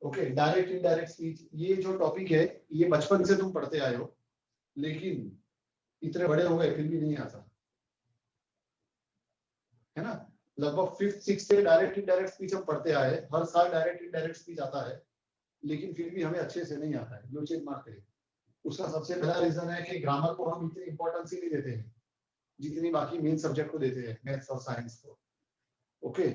Okay, direct indirect speech, ये जो topic है ये बचपन से तुम पढ़ते आए हो, लेकिन इतने बड़े हो गए फिर भी नहीं आता है ना। लगभग 5th 6th से डायरेक्ट इनडायरेक्ट स्पीच हम पढ़ते आए, हर साल डायरेक्ट इनडायरेक्ट स्पीच आता है, लेकिन फिर भी हमें अच्छे से नहीं आता है। ब्लू चेक मार्क करिए। उसका सबसे पहला रीजन है कि ग्रामर को हम इतनी इंपॉर्टेंस ही नहीं देते हैं जितनी बाकी मेन सब्जेक्ट को देते हैं, मैथ्स और साइंस को। ओके,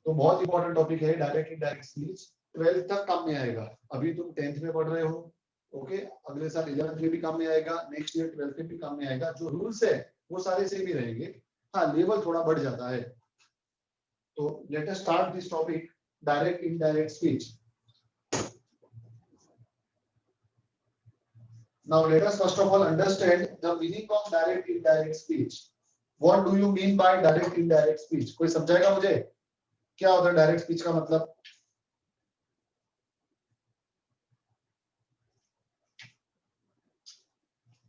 तो बहुत इंपॉर्टेंट टॉपिक है डायरेक्ट इनडायरेक्ट स्पीच। 12th तक काम में आएगा। अभी तुम 10th में पढ़ रहे हो, ओके, अगले साल 11th में भी काम में आएगा, नेक्स्ट ईयर 12th में भी काम में आएगा। जो रूल्स है वो सारे सेम ही रहेंगे, हाँ लेवल थोड़ा बढ़ जाता है। तो let us start this topic, direct indirect speech. Now let us first of all understand the meaning of direct indirect speech. What do you mean by direct indirect speech? कोई समझाएगा मुझे क्या होता है डायरेक्ट स्पीच का मतलब?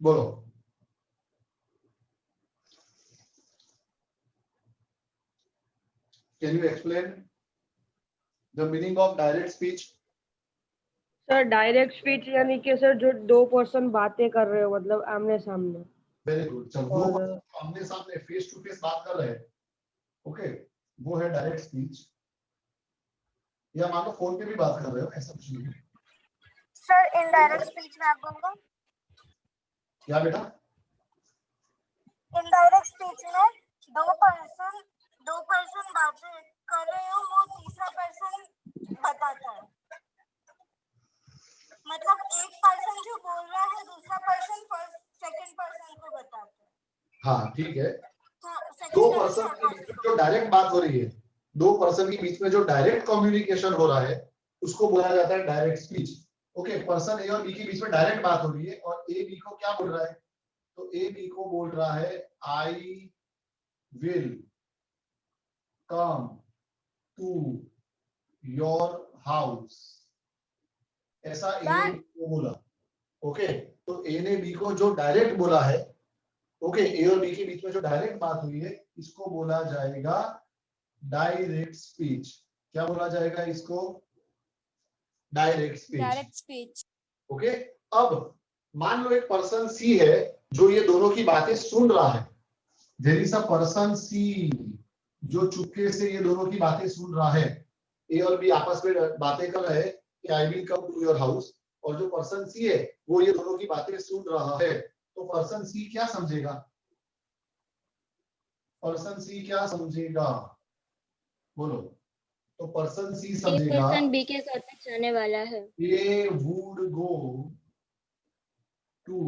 बोलो। Can you explain the meaning of direct speech? Sir direct speech यानी कि सर जो दो पर्सन बातें कर रहे हो, मतलब आमने सामने। Very good. जब दो आमने सामने फेस टू फेस बात कर रहे हैं, ओके, वो है डायरेक्ट स्पीच। या मान लो फोन पे भी बात कर रहे हो, ऐसा कुछ नहीं है। सर इनडायरेक्ट स्पीच में आप बोलो क्या बेटा? इनडायरेक्ट स्पीच में दो पर्सन बातें कर रहे हो, वो तीसरा पर्सन बताता है। मतलब एक पर्सन जो बोल रहा है, दूसरा पर्सन सेकंड पर्सन को बताता है। हाँ ठीक है। दो पर्सन के बीच में जो डायरेक्ट बात हो रही है, दो पर्सन के बीच में जो डायरेक्ट कम्युनिकेशन हो रहा है, उसको बोला जाता है डायरेक्ट स्पीच। ओके, पर्सन ए और बी के बीच में डायरेक्ट बात हो रही है और ए बी को क्या बोल रहा है? तो ए बी को बोल रहा है I will come to your house, ऐसा ए ने बी को बोला। ओके, तो ए ने बी को जो डायरेक्ट बोला है, ओके, ए और बी के बीच में जो डायरेक्ट बात हुई है, इसको बोला जाएगा डायरेक्ट स्पीच। क्या बोला जाएगा इसको? Direct speech. ओके, अब मान लो एक पर्सन सी है जो ये दोनों की बातें सुन रहा है। देयर इज अ पर्सन सी जो चुपके से ये दोनों की बातें सुन रहा है। ए और बी आपस में बातें कर रहे हैं कि I will come to your house, और जो पर्सन सी है वो ये दोनों की बातें सुन रहा है। तो पर्सन सी क्या समझेगा? पर्सन सी क्या समझेगा? बोलो। तो पर्सन सी समझेगा पर्सन बी के साथ में जाने वाला है। A would go to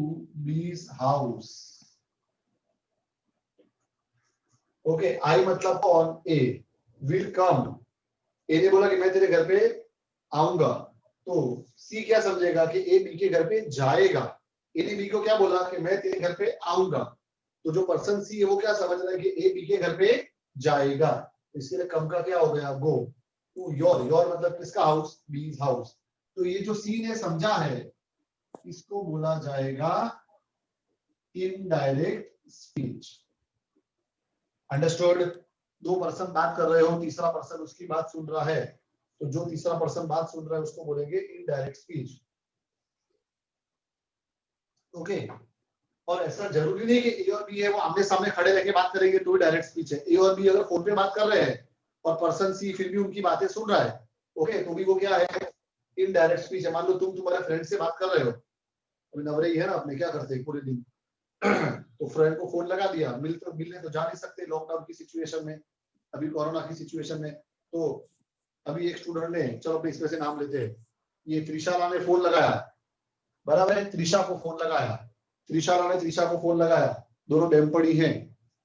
B's house. Okay, I मतलब कौन? ए। विल कम, ए ने बोला कि मैं तेरे घर पे आऊंगा, तो सी क्या समझेगा कि ए बी के घर पे जाएगा। ए ने बी को क्या बोला कि मैं तेरे घर पे आऊंगा, तो जो पर्सन सी है वो क्या समझ रहा है कि ए बी के घर पे जाएगा। इसके लिए कम का क्या हो गया? Go to your. योर मतलब किसका हाउस? बी's हाउस। तो ये जो सी ने समझा है, इसको बोला जाएगा इनडायरेक्ट स्पीच। अंडरस्टूड? दो पर्सन बात कर रहे हो, तीसरा पर्सन उसकी बात सुन रहा है, तो जो तीसरा पर्सन बात सुन रहा है उसको बोलेंगे इनडायरेक्ट स्पीच। ओके, और ऐसा जरूरी नहीं कि ए और बी है वो आमने सामने खड़े रहकर बात करेंगे तो डायरेक्ट स्पीच है। ए और बी अगर फोन पे बात कर रहे हैं और पर्सन सी फिर भी उनकी बातें सुन रहा है, ओके, तो भी वो क्या है? इनडायरेक्ट स्पीच है। मान लो तुम तुम्हारे फ्रेंड से बात कर रहे हो, अभी नवरे ही है ना, अपने क्या करते हैं पूरे दिन तो फ्रेंड को फोन लगा दिया, मिलने तो जा नहीं सकते लॉकडाउन की सिचुएशन में, अभी कोरोना की सिचुएशन में। तो अभी एक स्टूडेंट ने, चलो अपने इसमें से नाम लेते हैं, ये त्रिशाला ने फोन लगाया, बराबर है, त्रिशा को फोन लगाया, त्रिशाला ने त्रिशा को फोन लगाया, दोनों बेमपड़ी हैं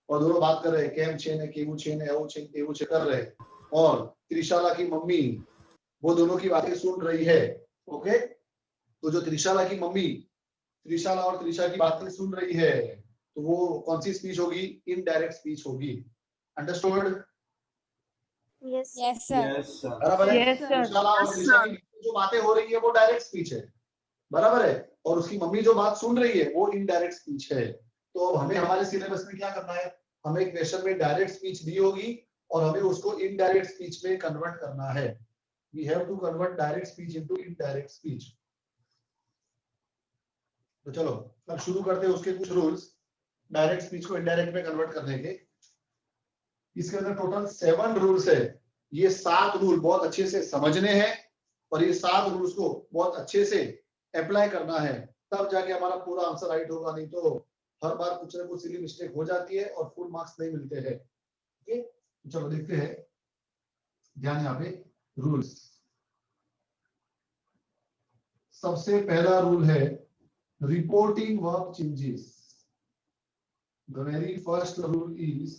और दोनों बात कर रहे हैं, केम छे ने केवू छे ने एवू छे तेवू छे कर रहे हैं, और त्रिशाला की मम्मी वो दोनों की बातें सुन रही है। ओके, तो जो त्रिशाला की मम्मी त्रिशाला और त्रिशा की बातें सुन रही है, तो वो कौन सी स्पीच होगी? इनडायरेक्ट स्पीच होगी। अंडरस्टूड? Yes sir. बराबर है। त्रिशाला और त्रिशा की जो बातें हो रही है वो डायरेक्ट स्पीच है, बराबर है, और उसकी मम्मी जो बात सुन रही है वो इनडायरेक्ट स्पीच है। तो अब हमें हमारे सिलेबस में क्या करना है? हमें क्वेश्चन में डायरेक्ट स्पीच दी होगी और हमें उसको इनडायरेक्ट स्पीच में कन्वर्ट करना है। we have to convert direct speech into indirect speech. तो चलो अब शुरू करते हैं उसके कुछ रूल्स डायरेक्ट स्पीच को इनडायरेक्ट में कन्वर्ट करने के। इसके अंदर टोटल 7 रूल्स है। ये 7 रूल बहुत अच्छे से समझने हैं और ये 7 रूल्स को बहुत अच्छे से अप्लाई करना है, तब जाके हमारा पूरा आंसर राइट होगा, नहीं तो हर बार कुछ ना कुछ सिली मिस्टेक हो जाती है और फुल मार्क्स नहीं मिलते हैं। ओके, चलो देखते हैं, ध्यान यहाँ पे रूल्स। सबसे पहला रूल है reporting verb changes. The very first rule is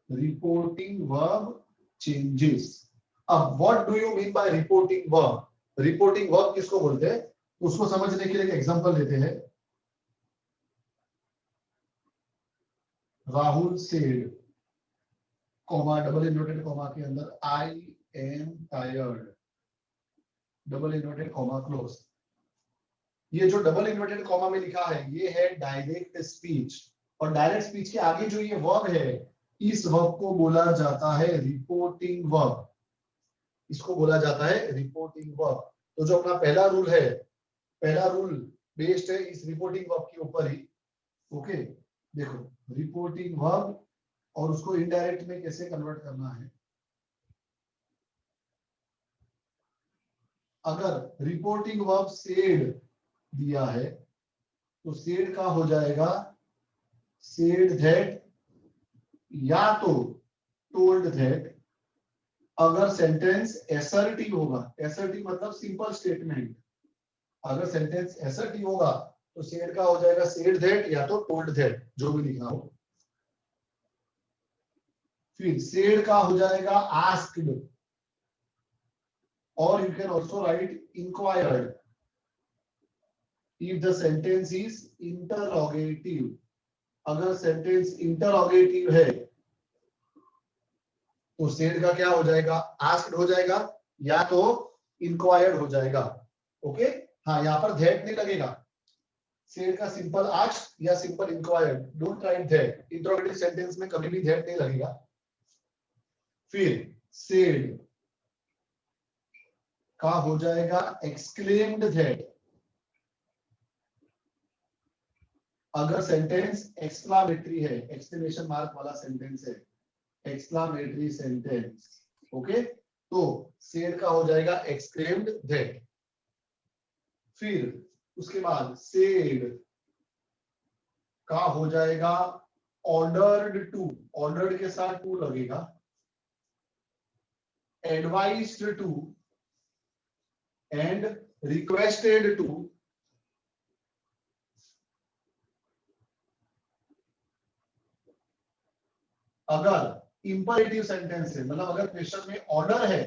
reporting verb changes. अब what do you mean by reporting verb? Reporting verb किसको बोलते हैं उसको समझने के लिए एक एग्जांपल लेते हैं। Rahul said, comma double inverted comma के अंदर I am tired, double inverted comma close. ये जो डबल इन्वर्टेड कॉमा में लिखा है ये है डायरेक्ट स्पीच, और डायरेक्ट स्पीच के आगे जो ये वर्ब है इस वर्ब को बोला जाता है रिपोर्टिंग वर्ब। इसको बोला जाता है रिपोर्टिंग वर्ब। तो जो अपना पहला रूल है, पहला रूल बेस्ड है इस रिपोर्टिंग वर्ब के ऊपर ही। ओके, देखो रिपोर्टिंग वर्ब और उसको इनडायरेक्ट में कैसे कन्वर्ट करना है। अगर रिपोर्टिंग वर्ब सेड दिया है तो सेड का हो जाएगा सेड दैट या तो टोल्ड दैट। अगर सेंटेंस असर्टिव होगा, असर्टिव मतलब सिंपल स्टेटमेंट, अगर सेंटेंस असर्टिव होगा तो सेड का हो जाएगा सेड दैट या तो टोल्ड दैट, जो भी लिखना हो। फिर सेड का हो जाएगा आस्क्ड, और you can also right inquired if the sentence is interrogative। अगर सेंटेंस इंटरोगेटिव है तो सेड का क्या हो जाएगा आस्क्ड हो जाएगा या तो इंक्वायर्ड हो जाएगा। ओके, हाँ यहाँ पर दैट नहीं लगेगा, सेड का सिंपल आस्क्ड या simple inquired, don't write that. Interrogative sentence में कभी भी दैट नहीं लगेगा। फिर सेड का हो जाएगा एक्सक्लेम्ड दैट। अगर सेंटेंस एक्सक्लामेटरी है, एक्सक्लेमेशन मार्क वाला सेंटेंस है, एक्सक्लामेटरी सेंटेंस, ओके, तो सेड का हो जाएगा एक्सक्लेम्ड दैट। फिर उसके बाद सेड का हो जाएगा ऑर्डर्ड टू, ऑर्डर्ड के साथ टू लगेगा, advised to and requested to. अगर इंपरेटिव सेंटेंस है, मतलब अगर क्वेश्चन में ऑर्डर है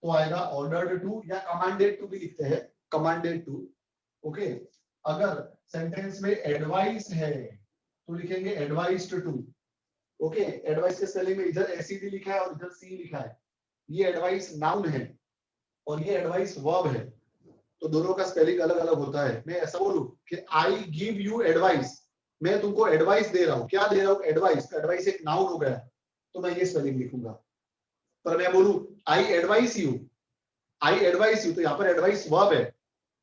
तो आएगा ऑर्डर्ड टू, या कमांडेड टू भी लिखते हैं, कमांडेड टू। ओके, अगर सेंटेंस में एडवाइस है तो लिखेंगे एडवाइज्ड टू। ओके, एडवाइस के स्पेलिंग में इधर एसीडी लिखा है और इधर सी लिखा है। ये एडवाइस नाउन है और ये एडवाइस वर्ब है, तो दोनों का स्पेलिंग अलग अलग होता है। मैं ऐसा बोलूं कि आई गिव यू एडवाइस, मैं तुमको एडवाइस दे रहा हूं, क्या दे रहा हूं एडवाइस, एडवाइस एक नाउन हो गया तो मैं ये स्पेलिंग लिखूंगा। पर मैं बोलूं I advise you, I advise you, तो यहाँ पर एडवाइस वर्ब है।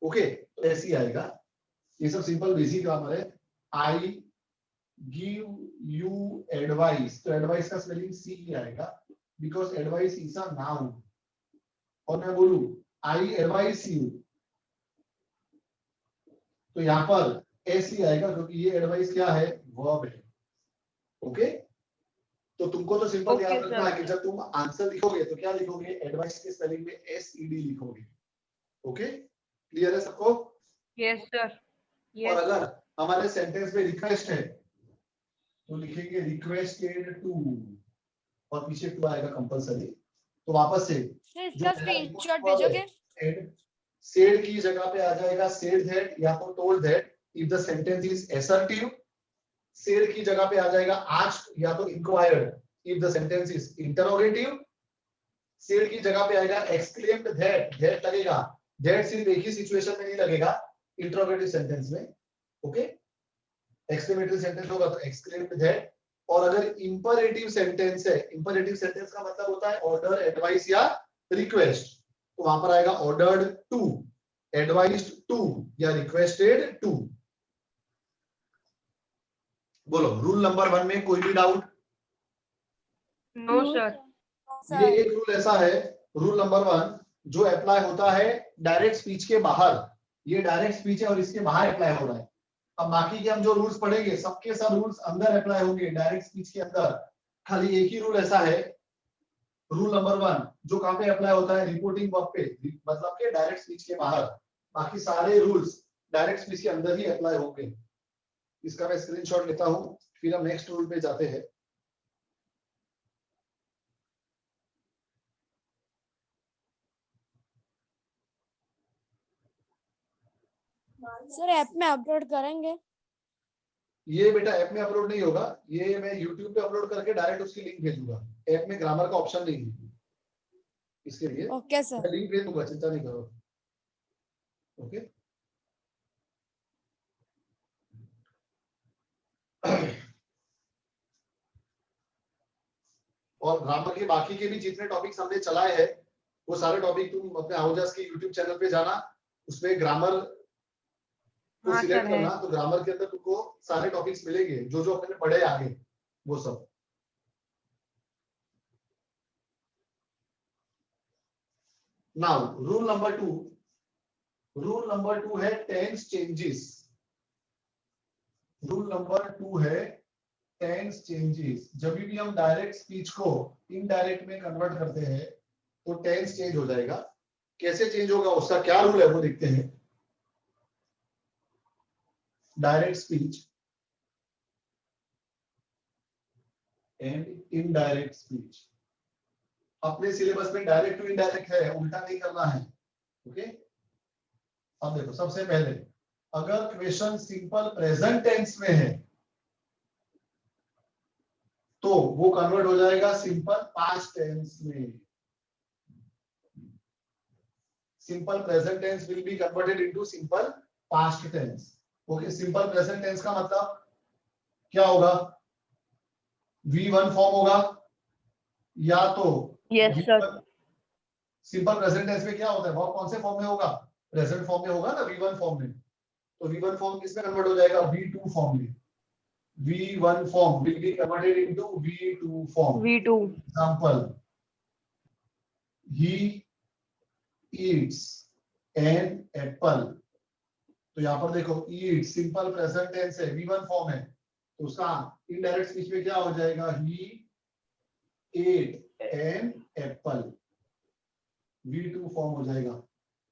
ओके, तो ऐसे ही आएगा। ये सब सिंपल बेसिक ग्रामर है। आई गिव यू एडवाइस, तो एडवाइस का स्पेलिंग सी ही आएगा because advice is a noun. और मैं बोलूं आई एडवाइस यू तो यहाँ पर ऐसे आएगा क्योंकि ये एडवाइस क्या है वर्ब है। ओके, तो तुमको तो सिंपल Okay, याद रखना है कि sir. जब तुम आंसर लिखोगे तो क्या लिखोगे, एडवाइस के स्पेलिंग में एसईडी लिखोगे। ओके, क्लियर है सबको? Yes, sir. और Yes. अगर हमारे सेंटेंस में रिक्वेस्ट है तो लिखेंगे रिक्वेस्टेड टू, और पीछे टू आएगा कंपलसरी। तो वापस से इसका स्क्रीनशॉट भेजोगे? सेड की जगह पे आ जाएगा सेड दैट या तो told that if the sentence is assertive. Said की जगह पे आ जाएगा आस्क्ड या तो inquired if the sentence is interrogative. Said की जगह पे आएगा एक्सक्लेम्ड दैट, दैट लगेगा, दैट सिर्फ एक ही सिचुएशन में नहीं लगेगा, इंटरोगेटिव सेंटेंस में। ओके, एक्सक्लेमेटरी सेंटेंस होगा तो एक्सक्लेम्ड दैट। और अगर इंपरेटिव सेंटेंस है, इंपरेटिव सेंटेंस का मतलब होता है ऑर्डर, एडवाइस या रिक्वेस्ट, तो वहां पर आएगा ऑर्डर्ड टू, एडवाइज्ड टू या रिक्वेस्टेड टू। बोलो रूल नंबर 1 में कोई भी डाउट? No sir. ये एक रूल ऐसा है, रूल नंबर 1 जो अप्लाई होता है डायरेक्ट स्पीच के बाहर। ये डायरेक्ट स्पीच है और इसके बाहर अप्लाई हो रहा है। अब बाकी के हम जो रूल्स पढ़ेंगे सबके सब रूल्स अंदर अप्लाई होंगे डायरेक्ट स्पीच के अंदर। खाली एक ही रूल ऐसा है, रूल नंबर 1 जो कहां पे अप्लाई होता है, रिपोर्टिंग वर्ब पे, मतलब के डायरेक्ट स्पीच के बाहर। बाकी सारे रूल्स डायरेक्ट स्पीच के अंदर ही अप्लाई होंगे। इसका मैं स्क्रीनशॉट लेता हूं, फिर हम नेक्स्ट रूल पे जाते हैं। सर ऐप में अपलोड करेंगे? ये बेटा ऐप में अपलोड नहीं होगा, ये मैं YouTube पे अपलोड करके डायरेक्ट उसकी लिंक भेजूंगा। ऐप में ग्रामर का ऑप्शन नहीं है इसके लिए। Okay sir. मैं लिंक भेज दूंगा, चिंता नहीं करो। ओके और ग्रामर के बाकी के भी जितने टॉपिक्स हमने चलाए हैं वो सारे टॉपिक तुम अपने हाउजास के YouTube चैनल पे जाना, उसमें ग्रामर को हाँ सिलेक्ट सर है। करना, तो ग्रामर के अंदर तुमको सारे टॉपिक्स मिलेंगे जो जो अपने पढ़े आगे वो सब। Now rule number 2, rule number 2 है टेंस चेंजेस। रूल नंबर 2 है टेंस चेंजेस। जब भी हम डायरेक्ट स्पीच को इनडायरेक्ट में कन्वर्ट करते हैं तो टेंस चेंज हो जाएगा। कैसे चेंज होगा, उसका क्या रूल है वो देखते हैं। Direct speech and indirect speech. अपने सिलेबस में डायरेक्ट टू इनडायरेक्ट है, उल्टा नहीं करना है। ओके अब देखो, सबसे पहले अगर क्वेश्चन सिंपल प्रेजेंट टेंस में है तो वो कन्वर्ट हो जाएगा सिंपल पास्ट टेंस में। Simple present tense will be converted into simple past tense. Okay simple present tense का मतलब क्या होगा, V1 फॉर्म होगा या तो yes sir. Simple present tense में क्या होता है, वर्ब कौन से फॉर्म में होगा, प्रेजेंट फॉर्म में होगा ना, V1 फॉर्म में। तो V1 फॉर्म किसमें कन्वर्ट हो जाएगा, V2 फॉर्म में। V1 form will be converted into V2 form. V2। Example: he eats an apple. तो यहाँ पर देखो eat सिंपल प्रेजेंट टेंस है, V1 फॉर्म है, तो उसका इनडायरेक्ट स्पीच में क्या हो जाएगा, he ate an apple. V2 form हो जाएगा।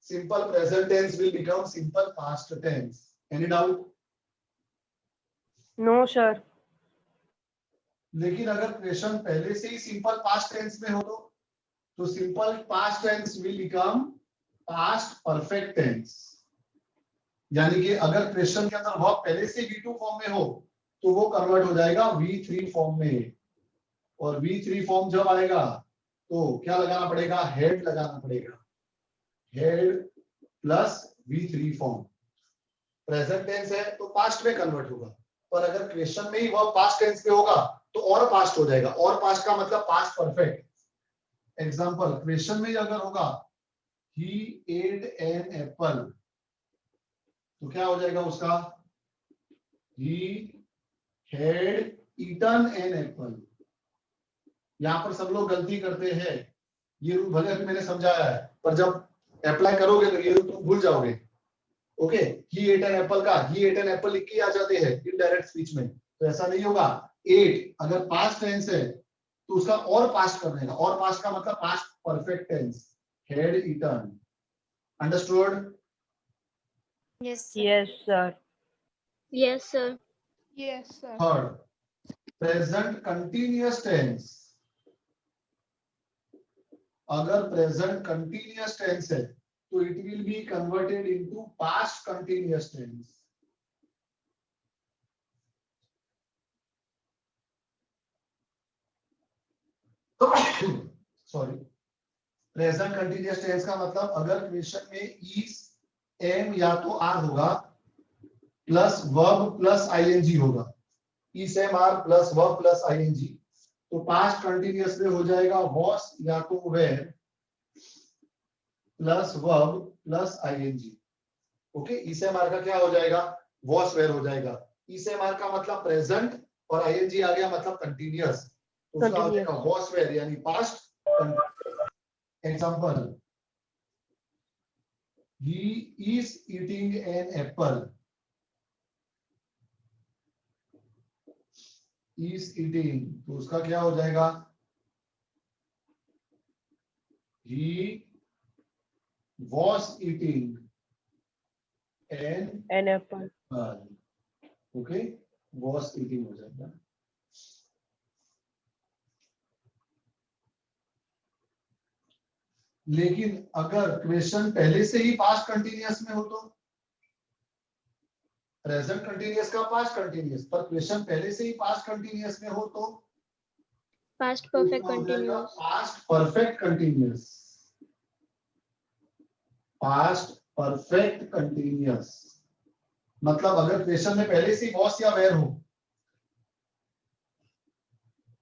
Simple present tense will become simple past tense. Any doubt? No sir. लेकिन अगर क्वेश्चन पहले से ही सिंपल पास्ट टेंस में हो तो simple past tense will become past perfect tense. यानी कि अगर क्वेश्चन के अंदर वर्ब पहले से V2 फॉर्म में हो तो वो कन्वर्ट हो जाएगा V3 फॉर्म में। और V3 फॉर्म जब आएगा तो क्या लगाना पड़ेगा, हेड लगाना पड़ेगा, had plus V3 form. Present tense है तो पास्ट में कन्वर्ट होगा, पर अगर क्वेश्चन में ही वर्ब पास्ट टेंस पे होगा तो और पास्ट हो जाएगा। और पास्ट का मतलब पास्ट परफेक्ट। एग्जांपल क्वेश्चन में ही अगर होगा he ate an apple तो क्या हो जाएगा उसका, he had eaten an apple। यहां पर सब लोग गलती करते हैं, ये रूल भले अभी मैंने समझाया है पर जब अप्लाई करोगे तो ये रूल तुम भूल जाओगे। Okay he ate an apple का he ate an apple लिख के आ जाते हैं इनडायरेक्ट स्पीच में, तो ऐसा नहीं होगा। एट अगर पास्ट टेंस है तो उसका और पास्ट करने का, और पास्ट का मतलब past perfect tense, had eaten। Understood? Yes yes sir. Yes, sir. Yes sir. Third present continuous tense. अगर प्रेजेंट कंटिन्यूअस टेंस है तो it will be converted into past continuous tense. Sorry, present continuous tense का मतलब अगर question में is, M या तो are होगा प्लस वर्ब प्लस आईएनजी होगा, is am are plus verb plus ING, तो पास्ट कंटिन्यूअस में हो जाएगा वॉस या तो were plus verb plus ING. Okay, is am are का क्या हो जाएगा, वॉस वेयर हो जाएगा। ईसेमार का मतलब प्रेजेंट और आईएनजी आ गया मतलब कंटिन्यूअस, तो उसका हो जाएगा वॉस वेयर यानी past continuous. Example, he is eating an apple, is eating, तो उसका क्या हो जाएगा, he was eating an apple. Okay, was eating हो जाएगा। लेकिन अगर क्वेश्चन पहले से ही पास्ट कंटिन्यूअस में हो तो, प्रेजेंट कंटिन्यूअस का पास्ट कंटिन्यूअस, पर क्वेश्चन पहले से ही पास्ट कंटिन्यूअस में हो तो Past perfect continuous. Past perfect continuous, past perfect continuous. मतलब अगर क्वेश्चन में पहले से वॉस या वेयर हो,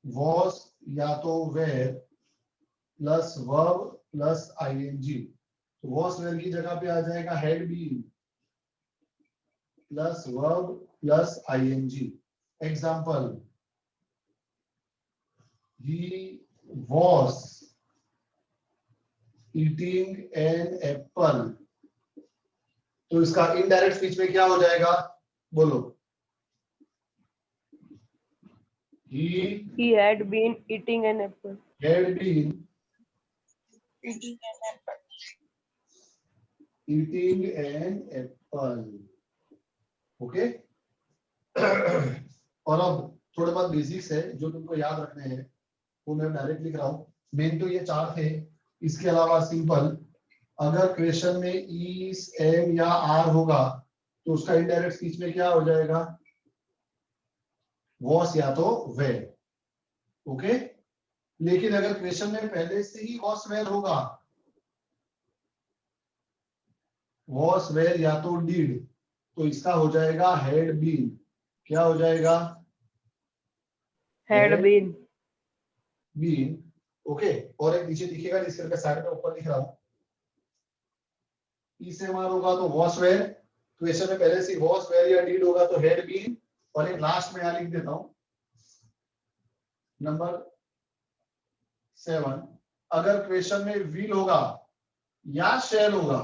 वॉस या तो were plus verb plus ING, तो वॉस वेयर की जगह पे आ जाएगा had been plus verb plus ING. Example, he was eating an apple, तो इसका इनडायरेक्ट स्पीच में क्या हो जाएगा, बोलो, He had been eating an apple. had been eating an apple। Okay, और अब थोड़े बहुत बेसिक्स है जो तुमको याद रखने हैं, वो मैं डायरेक्ट लिख रहा हूँ। मेन तो ये चार थे, इसके अलावा सिंपल, अगर क्वेश्चन में इज, एम या आर होगा तो उसका इनडायरेक्ट स्पीच में क्या हो जाएगा, वॉस या तो वेयर। ओके, लेकिन अगर क्वेश्चन में पहले से ही वॉस वेयर होगा, वॉस वेयर या तो डीड, तो इसका हो जाएगा हैड बीन। क्या हो जाएगा, Had been. बीन। ओके, और एक नीचे दिखेगा जिसके मैं साइड में ऊपर लिख रहा हूं, ई से मार होगा तो वॉस वेयर, क्वेश्चन में पहले से वॉस वेयर या डीड होगा तो हैड बीन, और एक लास्ट में यहां लिख देता हूं नंबर 7, अगर क्वेश्चन में विल होगा या शैल होगा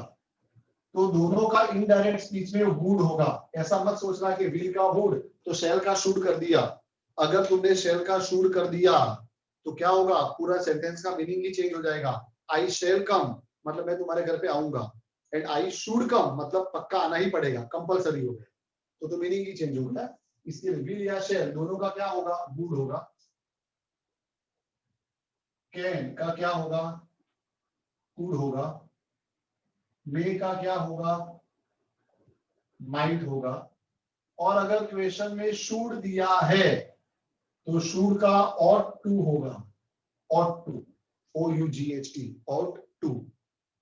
तो दोनों का इनडायरेक्ट स्पीच में वुड होगा। ऐसा मत सोचना कि विल का वुड तो शैल का शुड कर दिया। अगर तुमने शैल का शुड कर दिया तो क्या होगा, पूरा सेंटेंस का मीनिंग ही चेंज हो जाएगा। आई शैल कम मतलब मैं तुम्हारे घर पे आऊंगा, एंड आई शुड कम मतलब पक्का आना ही पड़ेगा, कंपलसरी हो गया, तो मीनिंग ही चेंज हो गया। इसके लिए विल या शैल दोनों का क्या होगा, वुड होगा। कैन का क्या होगा, कुड होगा। मे का क्या होगा, माइट होगा। और अगर क्वेश्चन में शुड दिया है तो शुड का ऑट टू होगा, ought to, OUGHT, ought to.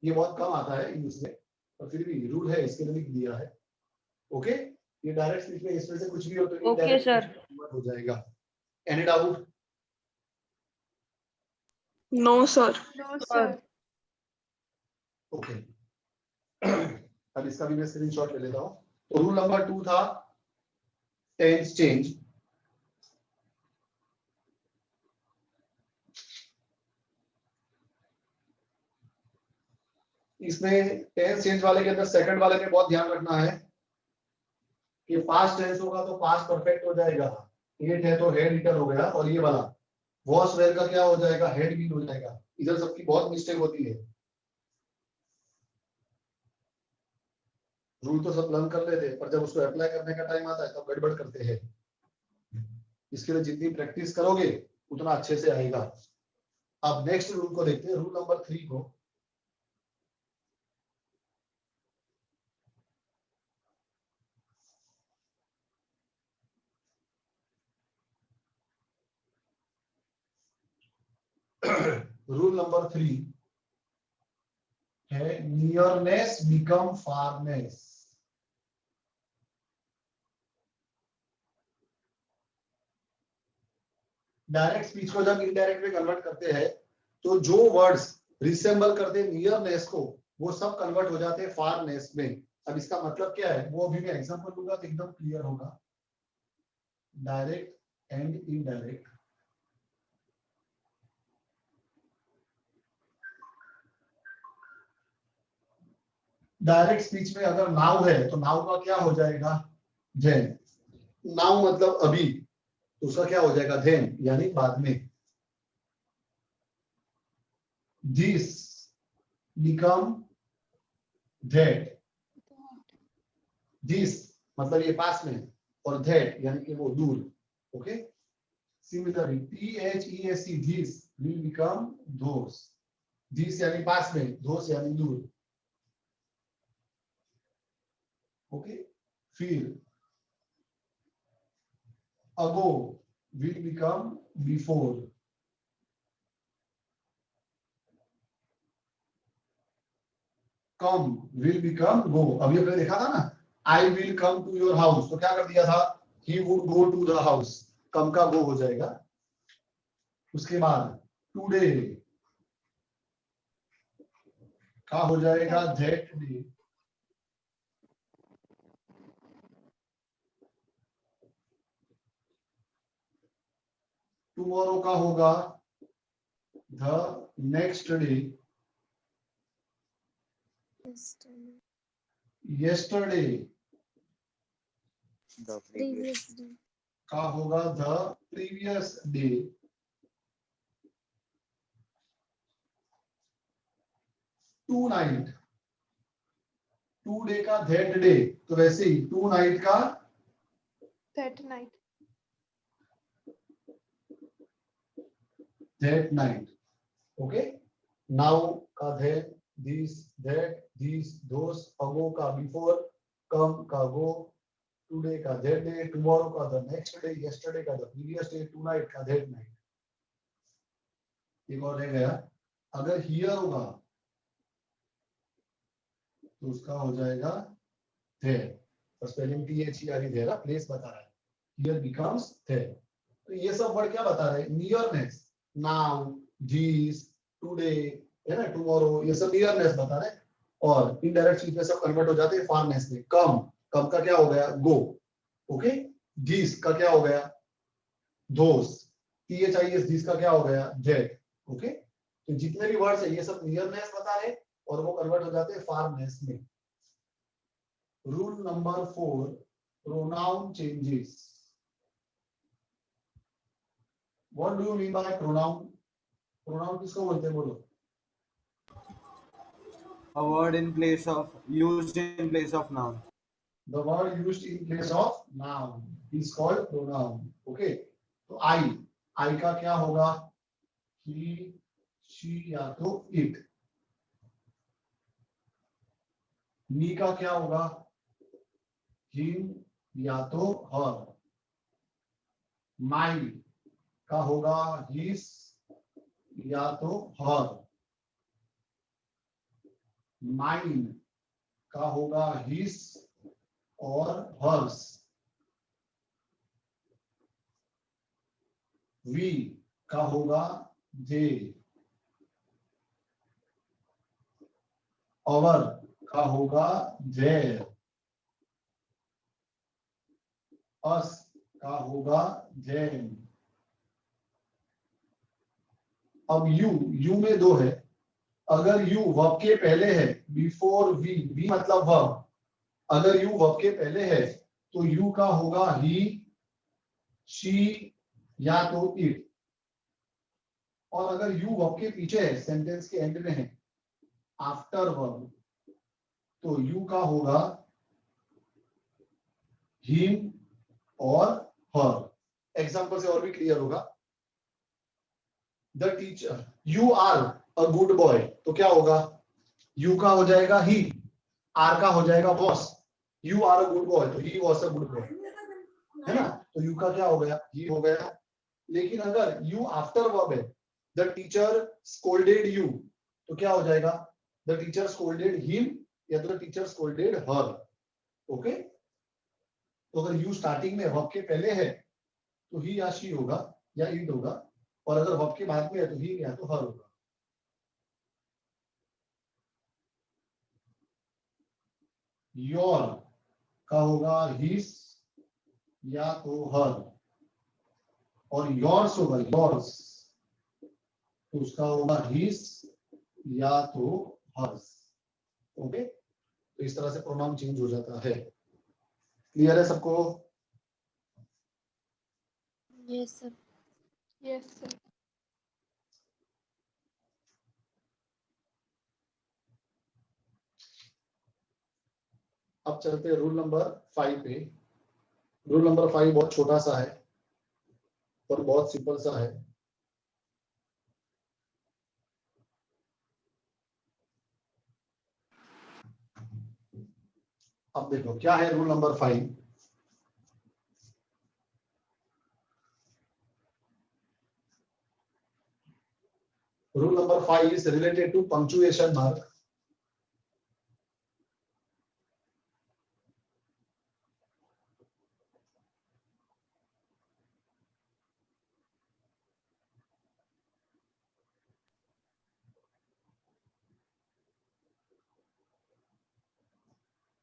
ये बहुत कम आता है यूज में, पर फिर भी रूल है, इसके लिए लिख दिया है। ओके, ये डायरेक्ट स्पीच में इसमें से कुछ भी हो तो Okay, sir. हो जाएगा। Any doubt? No, sir. Okay, अब इसका भी मैं स्क्रीनशॉट ले लेता हूं। तो रूल नंबर 2 था टेंस चेंज। इसमें टेंस चेंज वाले के अंदर सेकंड वाले में बहुत ध्यान रखना है कि पास्ट टेंस होगा तो पास्ट परफेक्ट हो जाएगा, एट है तो हेड ईटर हो गया, और ये वाला वॉस वेयर का क्या हो जाएगा, हेड बीन हो जाएगा। इधर सबकी बहुत मिस्टेक होती है। रूल तो सब लर्न कर लेते हैं, पर जब उसको अप्लाई करने का टाइम आता है तब गड़बड़ करते हैं। इसके लिए जितनी प्रैक्टिस करोगे उतना अच्छे से आएगा। अब नेक्स्ट रूल को देखते हैं, रूल नंबर 3 को। रूल नंबर 3 है नियरनेस बिकम फारनेस। डायरेक्ट स्पीच को जब इनडायरेक्ट में कन्वर्ट करते हैं तो जो वर्ड्स रिसेंबल करते हैं नियरनेस को वो सब कन्वर्ट हो जाते हैं फारनेस में। अब इसका मतलब क्या है वो अभी मैं एग्जांपल दूंगा तो एकदम क्लियर होगा। Direct and indirect. Direct speech में अगर नाउ है तो नाउ का क्या हो जाएगा then। नाउ मतलब अभी, तो उसका क्या हो जाएगा then, यानी बाद में। this become that। this मतलब ये पास में है और that यानी कि वो दूर। Okay, similarly THESE this will become those। this यानी पास में, those यानी दूर। ओके, फिर ago will become before। come will become go। अभी आपने देखा था ना, I will come to your house, तो क्या कर दिया था, he would go to the house। come का go हो जाएगा। उसके बाद today का हो जाएगा that day। tomorrow का होगा the next day। yesterday previous day, का होगा the previous day। tonight today का that day, तो वैसे ही tonight का that night, that night। Okay, now का that, this that, these those, ago का before, come का go, today का that day, tomorrow का the next day, yesterday का the previous day, tonight का that night। एक और रह गया, अगर here होगा तो उसका हो जाएगा there। और स्पेलिंग THERE देगा, प्लेस बता रहा है, here becomes there। तो ये सब वर्ड क्या बता रहे हैं, नियरनेस। now, this, today, है ना, tomorrow, ये सब नियरनेस बता रहे हैं। और इनडायरेक्ट स्पीच में सब कन्वर्ट हो जाते हैं फारनेस में। कम, कम का क्या हो गया गो। ओके, दिस का क्या हो गया those, THIS दिस का क्या हो गया that। ओके, तो जितने भी वर्ड्स है ये सब नियरनेस बता रहे हैं और वो कन्वर्ट हो जाते हैं फारनेस में। Rule number 4, pronoun changes. What do you mean bye pronoun? Pronoun किसको बोलते हैं, बोलो। A word in place of used in place of noun. The word used in place of noun is called pronoun। okay, तो I का क्या होगा, he, she या तो it। me का क्या होगा, him या तो her। my का होगा his या तो her। mine का होगा his और hers। we का होगा they। our का होगा their। us का होगा them। अब यू में दो है, अगर यू वर्ब के पहले है, बिफोर वी मतलब वर्ब, अगर यू वर्ब के पहले है तो यू का होगा ही, शी या तो इट। और अगर यू वर्ब के पीछे है, सेंटेंस के एंड में है, आफ्टर वर्ब, तो यू का होगा हिम और हर। एग्जांपल से और भी क्लियर होगा। The teacher, you are a good boy, तो क्या होगा, यू का हो जाएगा ही, आर का हो जाएगा was. You are a good boy, तो he was a good boy, है ना, तो यू का क्या हो गया, ही हो गया। लेकिन अगर यू आफ्टर वर्ब है, द टीचर स्कोल्डेड यू, तो क्या हो जाएगा, द टीचर स्कोल्डेड हिम या the teacher scolded her. Okay, तो अगर यू स्टार्टिंग में वर्ब के पहले है तो ही या शी होगा या इट होगा, और अगर वर्ब के बाद में है तो ही या तो हर होगा। योर का होगा हिस या तो हर, और योर्स होगा योर्स तो उसका होगा हिस या तो हर्स। ओके, तो इस तरह से प्रोनाउन चेंज हो जाता है। क्लियर है सबको? Yes, sir. Yes, sir. अब चलते हैं रूल नंबर 5 पे। रूल नंबर 5 बहुत छोटा सा है और बहुत सिंपल सा है। अब देखो क्या है rule number 5। Rule number 5 is related to punctuation mark.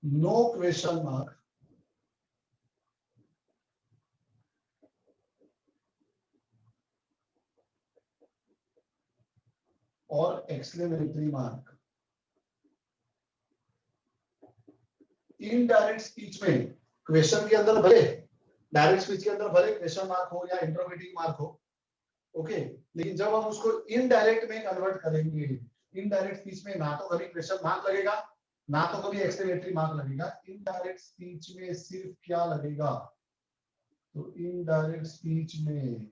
No question mark और एक्सक्लेमेटरी मार्क। इनडायरेक्ट स्पीच में क्वेश्चन के अंदर भले, डायरेक्ट स्पीच के अंदर भले क्वेश्चन मार्क हो या इंटरोगेटिव मार्क हो, ओके, लेकिन जब हम उसको इनडायरेक्ट में कन्वर्ट करेंगे, इनडायरेक्ट स्पीच में ना तो कभी क्वेश्चन मार्क लगेगा ना तो कभी एक्सक्लेमेटरी मार्क लगेगा। इनडायरेक्ट स्पीच में सिर्फ क्या लगेगा, तो इनडायरेक्ट स्पीच में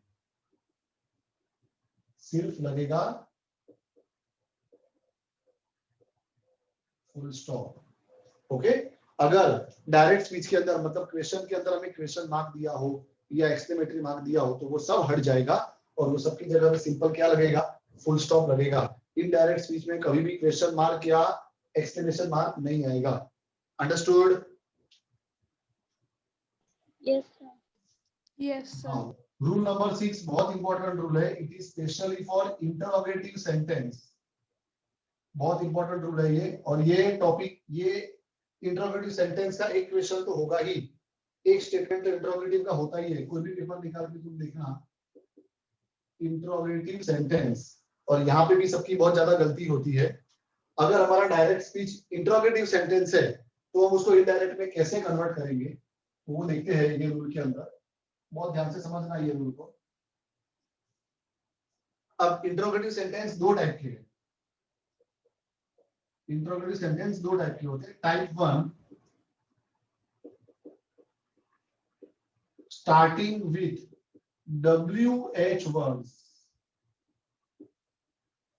सिर्फ लगेगा फुल स्टॉप। ओके, अगर डायरेक्ट स्पीच के अंदर मतलब क्वेश्चन के अंदर हमें क्वेश्चन मार्क दिया हो या एक्सक्लेमेटरी मार्क दिया हो तो वो सब हट जाएगा और वो सबकी जगह पे सिंपल क्या लगेगा, फुल स्टॉप लगेगा। इनडायरेक्ट स्पीच में कभी भी क्वेश्चन मार्क या एक्सक्लेमेशन मार्क नहीं आएगा। Understood? Yes, sir. Yes, sir. Rule number 6 बहुत इंपॉर्टेंट रूल है। It is specially for interrogative sentence. बहुत इंपॉर्टेंट रूल है ये, और ये टॉपिक, ये इंटरोगेटिव सेंटेंस का एक क्वेश्चन तो होगा ही, एक स्टेटमेंट तो इंटरोगेटिव का होता ही है। कोई भी पेपर निकाल के तुम देखना इंटरोगेटिव सेंटेंस, और यहाँ पे भी सबकी बहुत ज्यादा गलती होती है। अगर हमारा डायरेक्ट स्पीच इंटरोगेटिव सेंटेंस है तो हम उसको इनडायरेक्ट में कैसे कन्वर्ट करेंगे वो देखते हैं ये रूल के अंदर। बहुत ध्यान से समझना ये रूल को। अब इंटरोगेटिव सेंटेंस दो टाइप के हैं। इंटरोगेटिव सेंटेंस दो टाइप के होते हैं। Type 1 starting with WH words,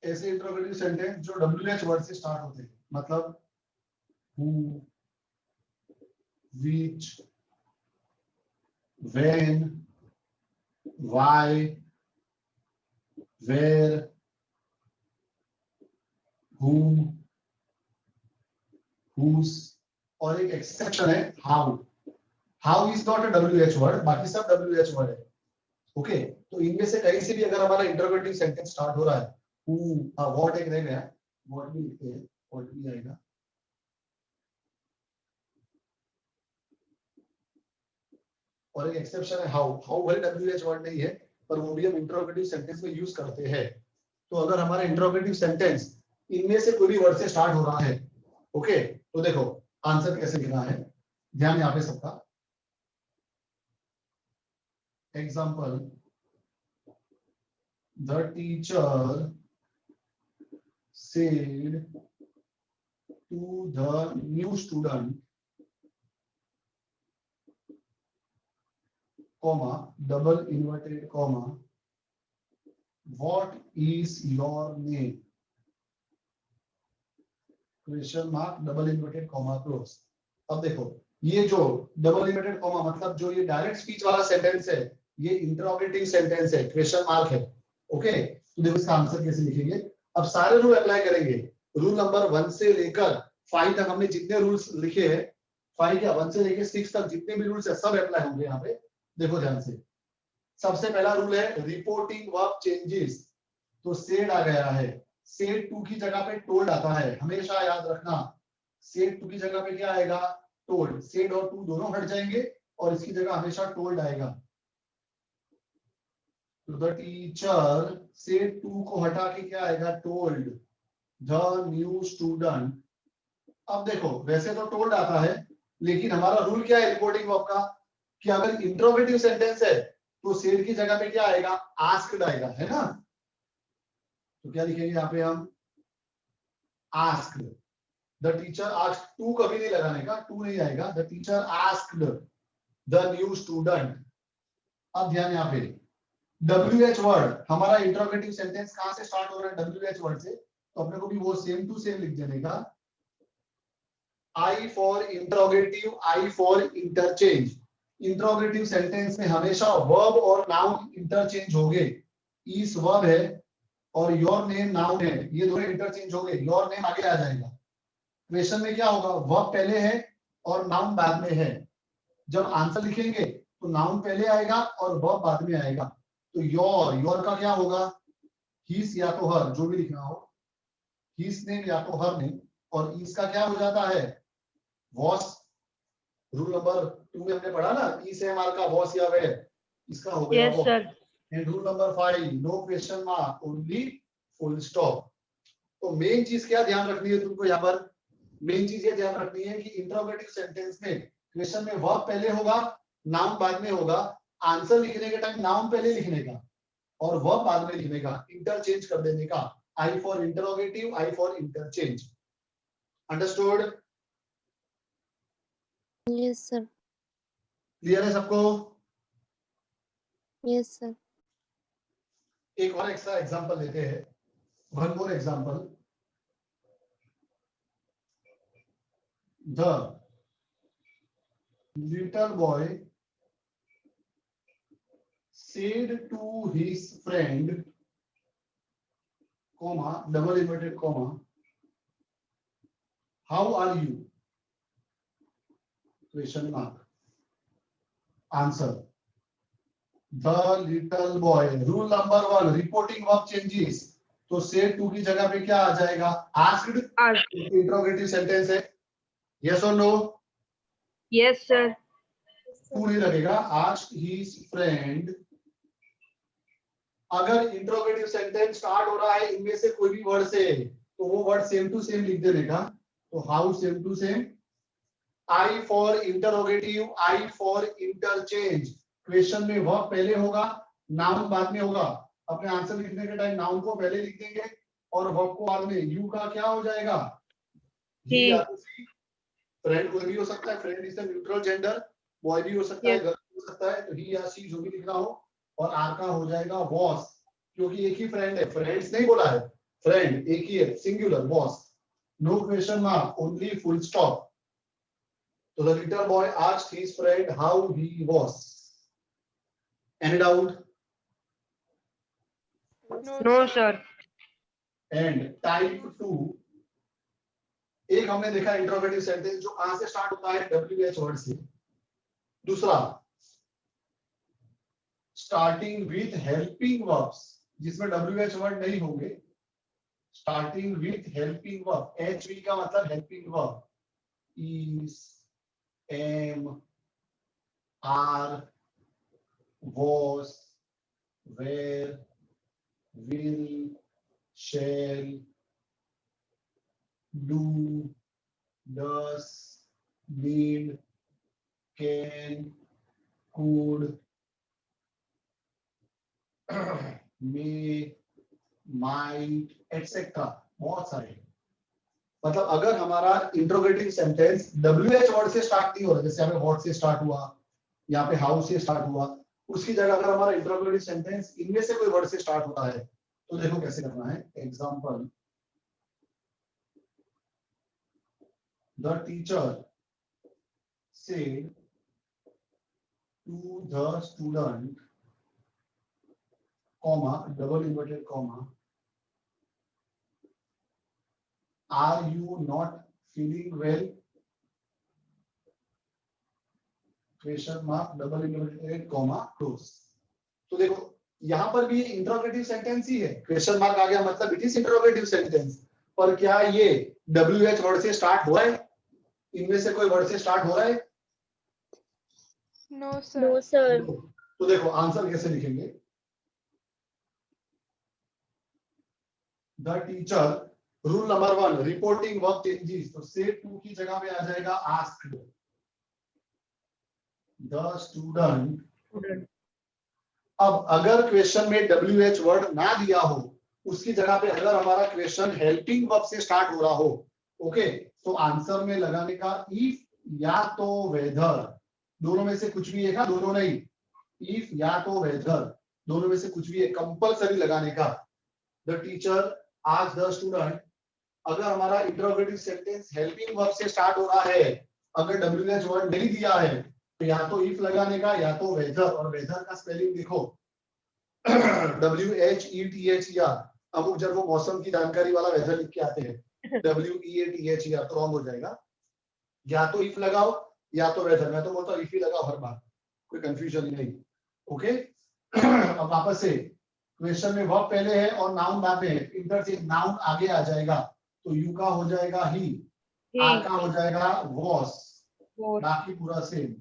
ऐसे इंटरोगेटिव सेंटेंस जो WH वर्ड से स्टार्ट होते हैं, मतलब who, which, when, why, where, whom, whose, और एक एक्सेप्शन है how। how is not a WH word, बाकी सब WH वर्ड है। ओके, तो इनमें से कहीं से भी अगर हमारा इंटरोगेटिव सेंटेंस स्टार्ट हो रहा है, व्हाट एक रह गया, व्हाट भी लिखते हैं, व्हाट भी आएगा, और एक एक्सेप्शन है हाउ। हाउ भले WH वर्ड नहीं है पर वो भी हम इंटरोगेटिव सेंटेंस में यूज करते हैं। तो अगर हमारा इंटरोगेटिव सेंटेंस इनमें से कोई भी वर्ड से स्टार्ट हो रहा है, ओके, तो देखो आंसर कैसे लिखना है, ध्यान यहाँ पे सबका। Example, the teacher said to the new student, comma, double inverted comma, what is your name? Question mark, double inverted comma close। अब देखो ये जो डबल इन्वर्टेड कॉमा मतलब जो ये डायरेक्ट स्पीच वाला सेंटेंस है, ये इंटरोगेटिव सेंटेंस है, क्वेश्चन मार्क है। ओके, तो देखो इसका आंसर कैसे लिखेंगे। अब सारे रूल अप्लाई करेंगे। रूल नंबर 1 से लेकर 5 तक हमने जितने रूल्स लिखे हैं, 5 या 1 से लेकर 6 तक जितने भी रूल्स है सब अप्लाई होंगे यहाँ पे। देखो ध्यान से, सबसे पहला रूल है रिपोर्टिंग वर्ब चेंजेस। तो सेड आ गया है, सेड टू की जगह पे टोल्ड आता है, हमेशा याद रखना। सेड टू की जगह पे क्या आएगा, टोल्ड। सेड और टू दोनों हट जाएंगे और इसकी जगह हमेशा टोल्ड आएगा। तो द टीचर सेड टू को हटा के क्या आएगा, टोल्ड द न्यू स्टूडेंट। अब देखो वैसे तो टोल्ड आता है, लेकिन हमारा रूल क्या है रिपोर्टिंग वर्ब का, कि अगर इंट्रोगेटिव सेंटेंस है तो सेड की जगह पे क्या आएगा, आस्क्ड आएगा, है ना। तो क्या लिखेंगे यहाँ पे हम, asked. The teacher asked, to कभी नहीं लगाने का, टू नहीं आएगा। The teacher asked the new student. अब ध्यान यहाँ पे WH वर्ड, हमारा इंट्रोगेटिव सेंटेंस कहां से स्टार्ट हो रहा है, WH वर्ड से। तो अपने को भी वो सेम टू सेम लिख देने का। I for interrogative, I for interchange. Interrogative sentence में हमेशा वर्ब और नाउन इंटरचेंज होंगे। इस वर्ब है और योर नेम नाउन है, ये दोनों इंटरचेंज होंगे, योर नेम आगे आ जाएगा। क्वेश्चन में क्या होगा, वर्ब पहले है और नाउन बाद में है। जब आंसर लिखेंगे तो नाउन पहले आएगा और वर्ब बाद में आएगा। तो योर का क्या होगा, हिज या तो हर, जो भी लिखना हो, हिज नेम या तो हर नेम। और इसका क्या हो जाता है, वॉस। रूल नंबर 2 में हमने पढ़ा ना, ई से मार का वॉस या वे, इसका हो गया यस वो। Sir. And rule number 5, no question mark, only full stop. तो मेन चीज क्या ध्यान रखनी है तुमको यहाँ पर, मेन चीज ये ध्यान रखनी है कि इंट्रोगेटिव सेंटेंस में क्वेश्चन में वर्ब पहले होगा, नाउन बाद में होगा। आंसर लिखने के टाइम नाउन पहले लिखने का और वर्ब बाद में लिखने का, इंटरचेंज कर देने का। I for interrogative, I for interchange. Understood? Yes, sir. Clear है सबको? Yes, sir. एक और एक्स्ट्रा एग्जांपल लेते हैं, one more example. The little boy said to his friend, comma, double inverted comma, how are you? Question mark. Answer. The little boy. Rule number 1, reporting verb changes. तो said to की जगह पे क्या आ जाएगा, asked. Interrogative sentence है, yes or no? Yes sir. To नहीं लगेगा, asked his friend। अगर इंट्रोगेटिव सेंटेंस स्टार्ट हो रहा है इनमें से कोई भी वर्ड से, तो वो वर्ड सेम टू सेम लिख देने का। तो how same to same, I for interrogative, I for interchange. Question में वर्ब पहले होगा, नाउन बाद में होगा। अपने आंसर लिखने के टाइम नाउन को पहले लिख देंगे और वर्ब को बाद में। यू का क्या हो जाएगा, ही या तो सी। फ्रेंड कोई भी हो सकता है, friend is the neutral gender, boy भी हो सकता है, गर्ल भी हो सकता है। तो ही या सी जो भी लिखना हो। और आर का हो जाएगा वॉस, क्योंकि एक ही फ्रेंड है, फ्रेंड्स नहीं बोला है, फ्रेंड एक ही है, singular, was. No question mark, only full stop. तो the little boy asked his friend how he was. Any doubt? No sir. And type 2, एक हमने देखा इंट्रोगेटिव सेंटेंस जो कहां से स्टार्ट होता है, WH वर्ड से। दूसरा स्टार्टिंग विथ हेल्पिंग वर्ब्स, जिसमें WH वर्ड नहीं होंगे। Starting with helping verb, HV का मतलब helping verb, is, am, are, was, were, will, shall, do, does, need, can, could, may, might, etc. बहुत सारे। मतलब अगर हमारा इंट्रोगेटिव सेंटेंस WH वर्ड से स्टार्ट नहीं हो रहा, जैसे हमें व्हाट से स्टार्ट हुआ, यहाँ पे हाउ से स्टार्ट हुआ, उसकी जगह अगर हमारा इंट्रोगेटिव सेंटेंस इनमें से कोई वर्ड से स्टार्ट होता है, तो देखो कैसे करना है। Example, the teacher said to the student, comma, double inverted comma, are you not feeling well? Question mark, double inverted comma, close। तो देखो यहाँ पर भी इंट्रोगेटिव सेंटेंस ही है, क्वेश्चन मार्क आ गया मतलब इट इज इंट्रोगेटिव सेंटेंस। पर क्या ये WH वर्ड से स्टार्ट हुआ है? इनमें से कोई वर्ड से स्टार्ट हो रहा है? No sir. No, sir. तो देखो आंसर कैसे लिखेंगे? The teacher, rule number 1, reporting verb changes, तो से टू की जगह पे आ जाएगा आस्क्ड द स्टूडेंट। अब अगर क्वेश्चन में WH वर्ड ना दिया हो, उसकी जगह पे अगर हमारा क्वेश्चन हेल्पिंग वर्ब से स्टार्ट हो रहा हो, ओके, तो आंसर में लगाने का इफ या तो वेदर, दोनों में से कुछ भी है, दोनों नहीं, इफ या तो वेदर, दोनों में से कुछ भी है, कंपलसरी लगाने का। द टीचर आज द स्टूडेंट, अगर हमारा इंटरोगेटिव सेंटेंस हेल्पिंग वर्ब से स्टार्ट हो रहा है, अगर WH वर्ड नहीं दिया है, तो या तो इफ लगाने का या तो वेदर, और वेदर का स्पेलिंग देखो WHETHER, अमुक जब वो मौसम की जानकारी वाला वेदर लिख के आते हैं WEATHER, तो रॉन्ग हो जाएगा। या तो इफ लगाओ या तो वेदर, मैं तो बोलता हूँ इफ ही लगाओ हर बार, कोई कंफ्यूजन ही नहीं। ओके अब वापस से क्वेश्चन में वर्ब पहले है और नाउन बाद में है, इंटरचेंज, नाउन आगे आ जाएगा, तो यू का हो जाएगा ही, आर का हो जाएगा वॉस, बाकी पूरा same.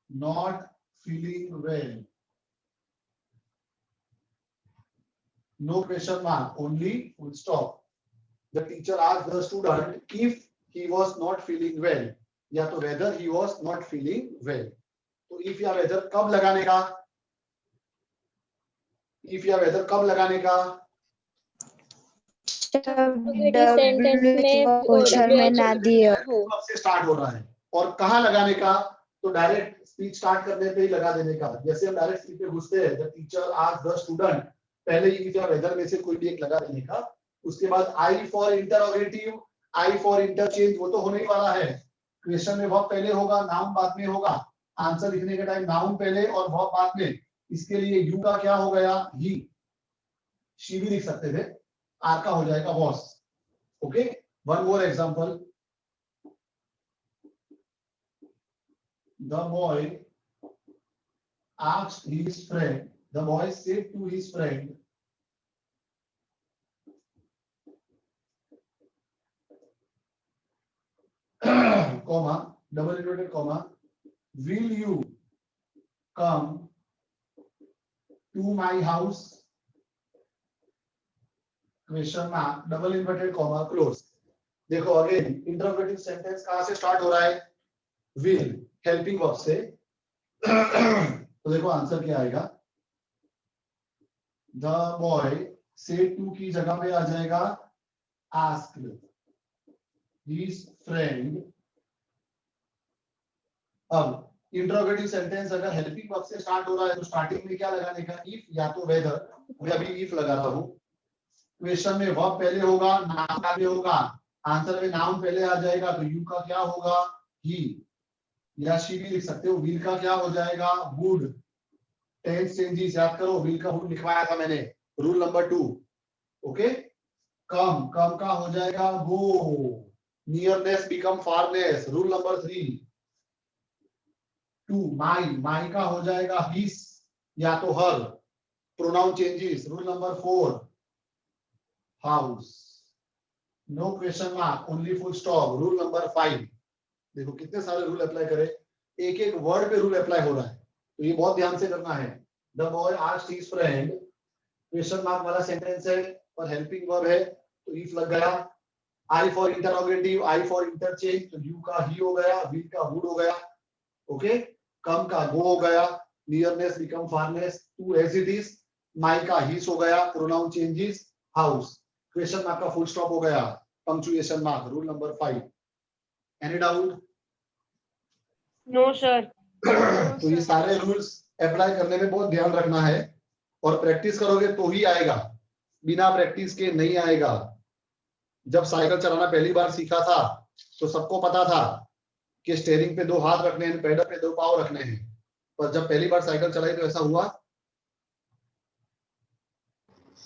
Not feeling well, no question mark, only full stop. The teacher asked the student if he was not feeling well, या तो whether he was not feeling well. तो if या whether कब लगाने का? if या whether कब लगाने का? सेंटेंस में क्वेश्चन में ना दिए हो। कब से स्टार्ट हो रहा है और कहाँ लगाने का? तो डायरेक्ट स्पीच स्टार्ट करने पे ही लगा देने का। जैसे हम डायरेक्ट स्पीच पे घुसते हैं, the teacher asked the student, पहले इफ या वेदर में से कोई भी एक लगा देने का। उसके बाद I for interrogative, I for interchange, वो तो होने ही वाला है। क्वेश्चन में वर्ब पहले होगा, नाउन बाद में होगा, आंसर लिखने के टाइम नाउन पहले और वर्ब बाद में। इसके लिए यू का क्या हो गया? ही, शी भी लिख सकते थे, आर का हो जाएगा was. Okay, one more example, the boy asked his friend, the boy said to his friend, comma, double inverted comma, will you come to my house? Question mark, double inverted comma, close. देखो again interrogative sentence कहां से start हो रहा है? will, helping verb से। तो देखो answer क्या आएगा? द बॉय सेड टू की जगह पे आ जाएगा आस्क्ड हिज फ्रेंड। अब इंटरोगेटिव सेंटेंस अगर हेल्पिंग वर्ब से स्टार्ट हो रहा है तो स्टार्टिंग में क्या लगाने का? इफ या तो वेदर, मैं अभी इफ लगा रहा हूं। क्वेश्चन में वर्ब पहले होगा, नाउन आगे होगा, आंसर में नाउन पहले आ जाएगा, तो यू का क्या होगा? ही, या शी भी लिख सकते हो। विल का क्या हो जाएगा? वुड। टेंस चेंजेस याद करो, विल का वुड लिखवाया था मैंने, rule number 2। Okay, come, come का हो जाएगा go. Nearness become farness, rule number 3। Two, my, my का हो जाएगा हिस या तो her, pronoun changes, rule number 4। House, no question mark, only full stop, rule number 5। देखो कितने सारे रूल अप्लाई करें, एक एक वर्ड पे रूल अप्लाई हो रहा है, तो ये बहुत ध्यान से करना है। The boy asked his friend, question mark वाला सेंटेंस है और हेल्पिंग वर्ब है, तो इफ लग गया। I for interrogative, I for interchange, तो यू का ही हो गया, विल का वुड हो गया। ओके, कम का गो हो गया, nearness become farness, to as it is, my का हिस हो गया, pronoun changes, house, question mark का फुल स्टॉप हो गया, punctuation mark, rule number 5। Any doubt? No sir. तो ये सारे रूल्स अप्लाई करने में बहुत ध्यान रखना है और प्रैक्टिस करोगे तो ही आएगा, बिना प्रैक्टिस के नहीं आएगा। जब साइकिल चलाना पहली बार सीखा था तो सबको पता था कि स्टीयरिंग पे 2 हाथ रखने हैं, पैडल पे 2 पाँव रखने हैं, पर जब पहली बार साइकिल चलाई तो ऐसा हुआ?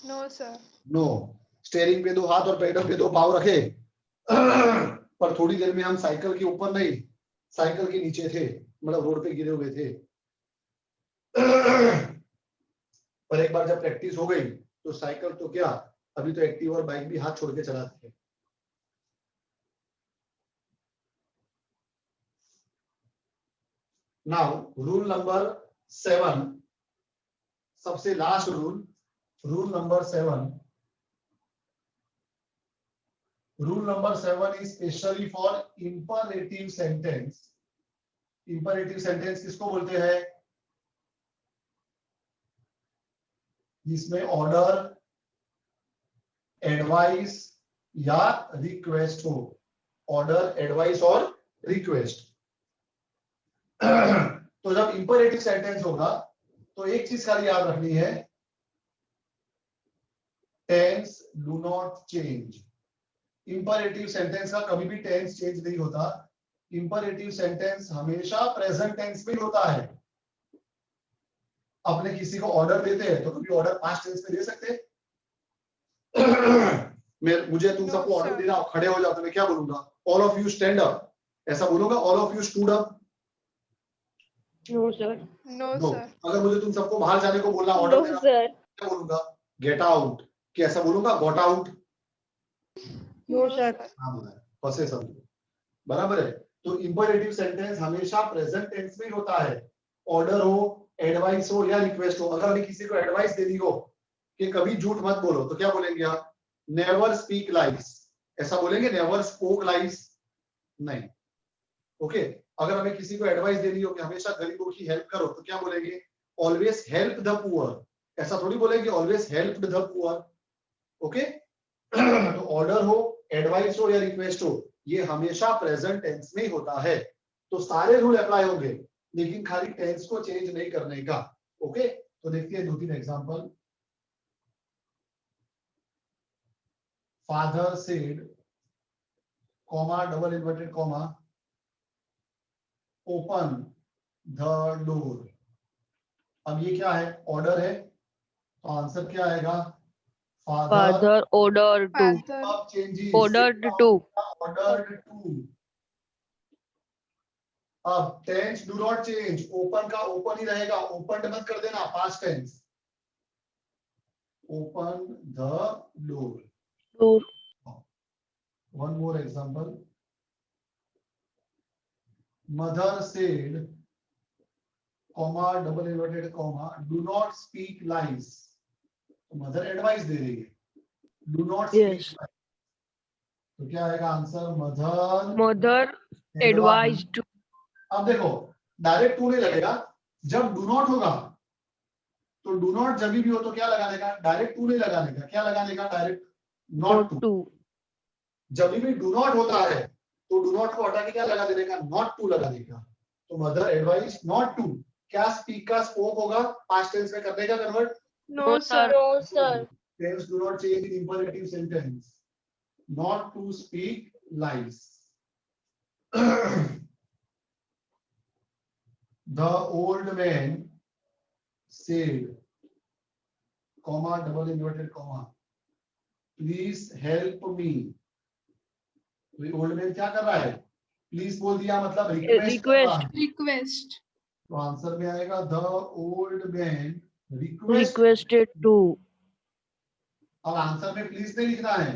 No sir. नो, स्टीयरिंग पे 2 हाथ और पैडल पे 2 पाँव रखे, पर थोड़ी देर में हम साइकिल के ऊपर नहीं, साइकिल के नीचे थे, मतलब रोड पे गिरे हुए थे। पर एक बार जब प्रैक्टिस हो गई तो साइकिल तो क्या, अभी तो एक्टिव और बाइक भी हाथ छोड़ के चलाते हैं। नाउ रूल नंबर 7, सबसे last rule number 7. Rule number 7 is specially for imperative sentence. Imperative sentence किसको बोलते हैं? जिसमें ऑर्डर, एडवाइस या रिक्वेस्ट हो. ऑर्डर, एडवाइस और रिक्वेस्ट. तो जब इंपरेटिव सेंटेंस होगा तो एक चीज खाली याद रखनी है, tense do not change. Imperative sentence का कभी भी टेंस चेंज नहीं होता. इंपरेटिव सेंटेंस हमेशा प्रेजेंट टेंस में होता है. अपने किसी को ऑर्डर देते हैं तो कभी ऑर्डर पास्ट टेंस में दे सकते हैं? मुझे तुम सबको ऑर्डर देना, खड़े हो जाओ तो मैं क्या बोलूंगा? All of you stand up. ऐसा बोलूंगा? All of you stood up? No sir. No sir. अगर मुझे तुम सबको बाहर जाने को बोलना, ऑर्डर देना, क्या बोलूंगा? Get out. कि ऐसा बोलूंगा? Got out? No sir. हाँ बोला है, फंसे सब. बराबर है. तो इंपरेटिव सेंटेंस हमेशा प्रेजेंट टेंस में होता है. ऑर्डर हो, एडवाइस हो या रिक्वेस्ट हो. अगर हमें किसी को एडवाइस देनी हो कि कभी झूठ मत बोलो, तो क्या बोलेंगे आप? Never speak lies. ऐसा बोलेंगे? Never spoke lies? नहीं. ओके. अगर हमें किसी को एडवाइस देनी हो कि हमेशा गरीबों की हेल्प करो, तो क्या बोलेंगे? Always help the poor. ऐसा थोड़ी बोलेंगे always help the poor. Okay. तो ऑर्डर हो, एडवाइस हो या रिक्वेस्ट हो, ये हमेशा प्रेजेंट टेंस में होता है. तो सारे रूल अप्लाई होंगे, लेकिन खाली टेंस को चेंज नहीं करने का. ओके. तो देखते हैं 2-3 example. Father said, comma, double inverted comma, open the door. अब ये क्या है? ऑर्डर है. तो आंसर क्या आएगा? Father order to. अब changes. Ordered to. Ordered to. अब tense do not change. Open का ओपन ही रहेगा. ओपन मत कर देना. Past tense. Open the door. Door. One more example. Mother said, comma, double inverted comma, do not speak lies. तो mother advice दे रही है. Do not speak Yes. lies. तो क्या आएगा answer? Mother Mother advised to. अब देखो, direct to नहीं लगेगा. जब डू नॉट होगा तो डू नॉट जब भी हो तो क्या लगाने का? डायरेक्ट टू नहीं लगाने का. क्या लगाने का? Direct not to. जब भी डू नॉट होता है तो डू नॉट को हटा के क्या लगा देने का? नॉट टू लगा देगा. तो मदर एडवाइस नॉट टू. क्या स्पीक का स्पोक होगा पास्ट टेंस में करने का convert? No sir. No, sir. Tense do not change in imperative sentence. Not to speak lies. The old man said, comma, double inverted comma, please help me. तो old man क्या कर रहा है? Please बोल दिया मतलब रिक्वेस्ट कर रहा है. रिक्वेस्ट. तो आंसर में आएगा the old man request. Requested to. अब आंसर में प्लीज नहीं लिखना है.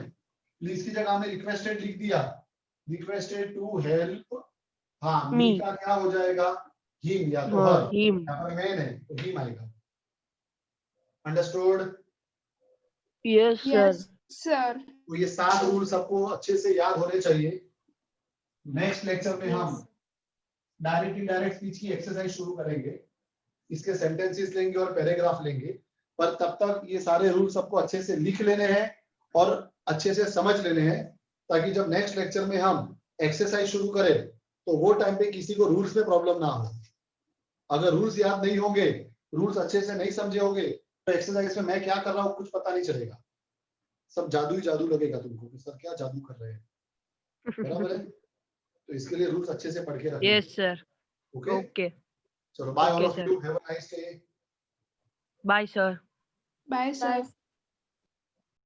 प्लीज की जगह हमने रिक्वेस्टेड लिख दिया. Requested to help. हाँ, मी Me. का क्या हो जाएगा? हिम या तो हाँ, हर. him. यहाँ पर मैन है तो हिम आएगा. Understood? Yes, sir. Yes sir. तो ये 7 रूल सबको अच्छे से याद होने चाहिए. नेक्स्ट लेक्चर में हम डायरेक्ट इनडायरेक्ट स्पीच की एक्सरसाइज शुरू करेंगे. इसके सेंटेंसेस लेंगे और पैराग्राफ लेंगे. पर तब तक ये सारे रूल सबको अच्छे से लिख लेने हैं और अच्छे से समझ लेने हैं, ताकि जब नेक्स्ट लेक्चर में हम एक्सरसाइज शुरू करें तो वो टाइम पे किसी को रूल्स में प्रॉब्लम ना हो. अगर रूल्स याद नहीं होंगे, रूल्स अच्छे से नहीं समझे होंगे, तो एक्सरसाइज में मैं क्या कर रहा हूँ कुछ पता नहीं चलेगा. सब जादू ही जादू लगेगा तुमको कि सर क्या जादू कर रहे हैं. बराबर है. तो इसके लिए रूल्स अच्छे से पढ़ के रखिए. Yes, sir. ओके. Okay. चलो bye all Okay, of sir. You. Have a nice day. Bye, sir. Bye sir.